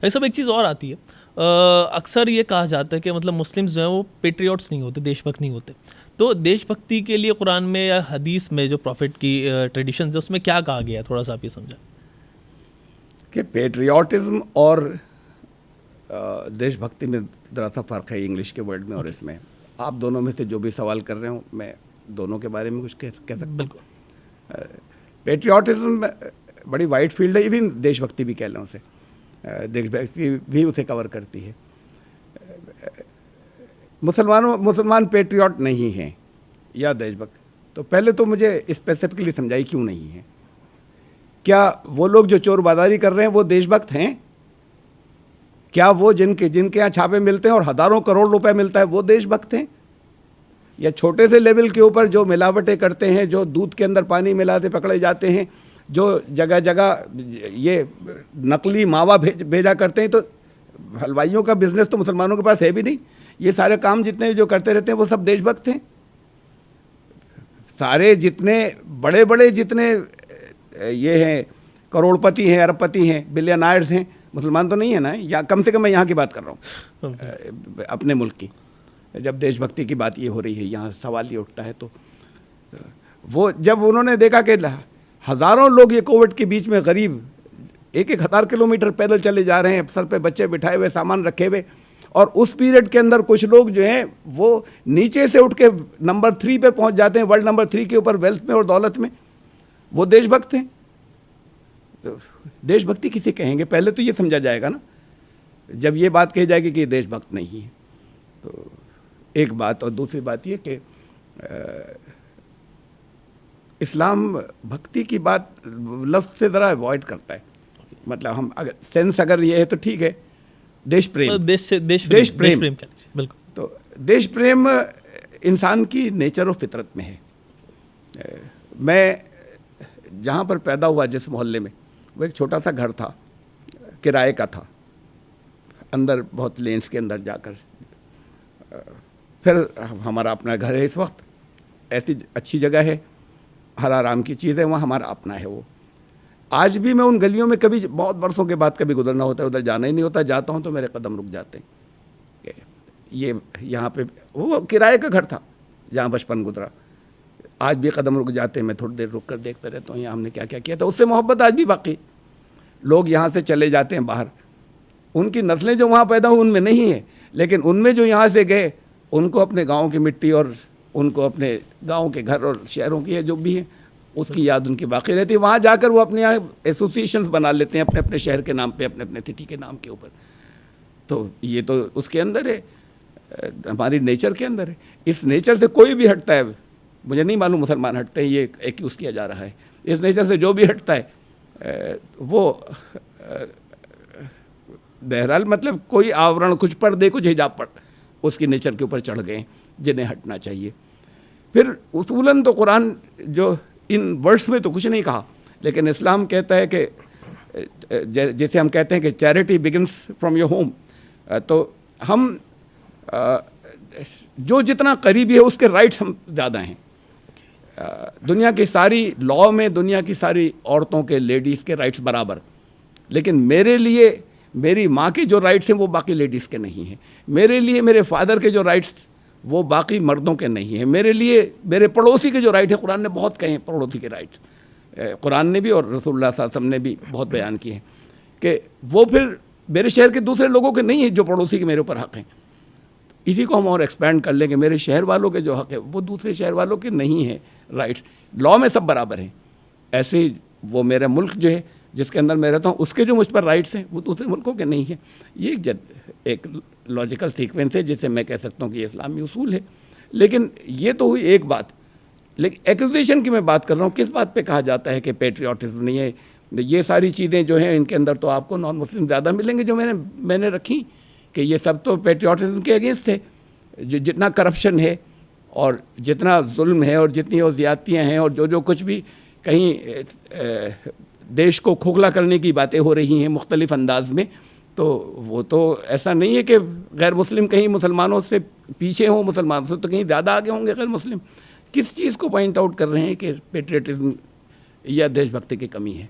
ये सब एक चीज़ और आती है, अक्सर ये कहा जाता है कि मतलब मुस्लिम्स जो हैं वो पेट्रियट्स नहीं होते, देशभक्त नहीं होते। तो देशभक्ति के लिए कुरान में या हदीस में जो प्रॉफिट की ट्रेडिशंस है उसमें क्या कहा गया है, थोड़ा सा आप ये समझाएं। कि पेट्रियाटिज्म और देशभक्ति में ज़रा सा फ़र्क है इंग्लिश के वर्ड में और इसमें। आप दोनों में से जो भी सवाल कर रहे हो मैं दोनों के बारे में कुछ कह सकता हूँ। बिल्कुल। पेट्रियाटिज्म बड़ी वाइड फील्ड है, इवन देशभक्ति भी कह लें उसे, देशभक्ति भी उसे कवर करती है। मुसलमान पेट्रियाट नहीं हैं या देशभक्त, तो पहले तो मुझे स्पेसिफिकली समझाई क्यों नहीं है। क्या वो लोग जो चोरबाजारी कर रहे हैं वो देशभक्त हैं? क्या वो जिनके यहाँ छापे मिलते हैं और हज़ारों करोड़ रुपए मिलता है वो देशभक्त हैं? या छोटे से लेवल के ऊपर जो मिलावटें करते हैं, जो दूध के अंदर पानी मिलाते पकड़े जाते हैं, जो जगह जगह ये नकली मावा भेजा करते हैं, तो हलवाइयों का बिजनेस तो मुसलमानों के पास है भी नहीं। ये सारे काम जितने जो करते रहते हैं वो सब देशभक्त हैं। सारे जितने बड़े बड़े जितने ये हैं, करोड़पति हैं, अरबपति हैं, बिलियनायर्स हैं, मुसलमान तो नहीं है ना, या कम से कम मैं यहाँ की बात कर रहा हूँ, अपने मुल्क की। जब देशभक्ति की बात ये हो रही है, यहाँ सवाल ये उठता है, तो वो जब उन्होंने देखा कि हज़ारों लोग ये कोविड के बीच में गरीब 1,000 किलोमीटर पैदल चले जा रहे हैं, सर पे बच्चे बिठाए हुए, सामान रखे हुए, और उस पीरियड के अंदर कुछ लोग जो हैं वो नीचे से उठ के नंबर 3 पे पहुंच जाते हैं, वर्ल्ड नंबर 3 के ऊपर वेल्थ में और दौलत में, वो देशभक्त हैं। तो देशभक्ति किसे कहेंगे, पहले तो ये समझा जाएगा ना, जब ये बात कही जाएगी कि ये देशभक्त नहीं है। तो एक बात, और दूसरी बात ये कि इस्लाम भक्ति की बात लफ्ज़ से ज़रा अवॉइड करता है। मतलब हम अगर सेंस अगर ये है तो ठीक है, देश प्रेम, देश प्रेम बिल्कुल। तो देश प्रेम इंसान की नेचर और फितरत में है। मैं जहाँ पर पैदा हुआ, जिस मोहल्ले में, वो एक छोटा सा घर था, किराए का था, अंदर बहुत लेन्स के अंदर जाकर, फिर हमारा अपना घर है इस वक्त, ऐसी अच्छी जगह है, हर आराम की चीज़ है, वहाँ हमारा अपना है वो। आज भी मैं उन गलियों में कभी बहुत बरसों के बाद कभी गुजरना होता है, उधर जाना ही नहीं होता, जाता हूँ तो मेरे कदम रुक जाते हैं। ये यहाँ पे वो किराए का घर था जहाँ बचपन गुजरा, आज भी कदम रुक जाते हैं, मैं थोड़ी देर रुक कर देखता रहता हूँ यहाँ हमने क्या क्या किया था। उससे मोहब्बत आज भी बाकी। लोग यहाँ से चले जाते हैं बाहर, उनकी नस्लें जो वहाँ पैदा हुई उनमें नहीं है, लेकिन उनमें जो यहाँ से गए उनको अपने गाँव की मिट्टी और उनको अपने गाँव के घर और शहरों की है जो भी है उसकी याद उनकी बाकी रहती है। वहाँ जाकर वो अपने यहाँ एसोसिएशंस बना लेते हैं अपने अपने शहर के नाम पे, अपने अपने सिटी के नाम के ऊपर। तो ये तो उसके अंदर है, हमारी नेचर के अंदर है। इस नेचर से कोई भी हटता है, मुझे नहीं मालूम मुसलमान हटते हैं, ये एक्यूज़ किया जा रहा है। इस नेचर से जो भी हटता है वो बहरहाल मतलब कोई आवरण, कुछ पर्दे, कुछ हिजाब पर उसकी नेचर के ऊपर चढ़ गए जिन्हें हटना चाहिए। फिर उसूलन तो कुरान जो इन वर्ड्स में तो कुछ नहीं कहा, लेकिन इस्लाम कहता है कि जैसे हम कहते हैं कि charity begins from your home, तो हम जो जितना करीबी है उसके राइट्स हम ज़्यादा हैं। दुनिया की सारी लॉ में दुनिया की सारी औरतों के, लेडीज़ के राइट्स बराबर, लेकिन मेरे लिए मेरी माँ के जो राइट्स हैं वो बाकी लेडीज़ के नहीं हैं। मेरे लिए मेरे फादर के जो राइट्स वो बाकी मर्दों के नहीं हैं। मेरे लिए मेरे पड़ोसी के जो राइट है, कुरान ने बहुत कहे हैं पड़ोसी के राइट्स, कुरान ने भी और रसूलुल्लाह सल्लल्लाहु अलैहि वसल्लम ने भी बहुत बयान किए हैं कि वो फिर मेरे शहर के दूसरे लोगों के नहीं है जो पड़ोसी के मेरे ऊपर हक़ हैं। इसी को हम और एक्सपेंड कर लेंगे, मेरे शहर वालों के जो हक़ है वो दूसरे शहर वालों के नहीं है राइट। लॉ में सब बराबर हैं। ऐसे ही वो मेरा मुल्क जो है जिसके अंदर मैं रहता हूँ उसके जो मुझ पर राइट्स हैं वो दूसरे मुल्कों के नहीं हैं। ये एक लॉजिकल सीक्वेंस है जिससे मैं कह सकता हूँ कि ये इस्लामी उसूल है। लेकिन ये तो हुई एक बात, लेकिन एक्विजिशन की मैं बात कर रहा हूँ। किस बात पे कहा जाता है कि पेट्रियाटिज्म नहीं है? ये सारी चीज़ें जो हैं इनके अंदर तो आपको नॉन मुस्लिम ज़्यादा मिलेंगे जो मैंने रखी, कि ये सब तो पेट्रियाटिज्म के अगेंस्ट है। जो जितना करप्शन है और जितना जुल्म है और जितनी और ज़्यादतियाँ हैं और जो कुछ भी कहीं देश को खोखला करने की बातें हो रही हैं मुख्तलिफ़ अंदाज में, तो वो तो ऐसा नहीं है कि गैर मुस्लिम कहीं मुसलमानों से पीछे हों, मुसलमानों से तो कहीं ज़्यादा आगे होंगे गैर मुस्लिम। किस चीज़ को पॉइंट आउट कर रहे हैं कि पेट्रियटिज्म या देशभक्ति की कमी है?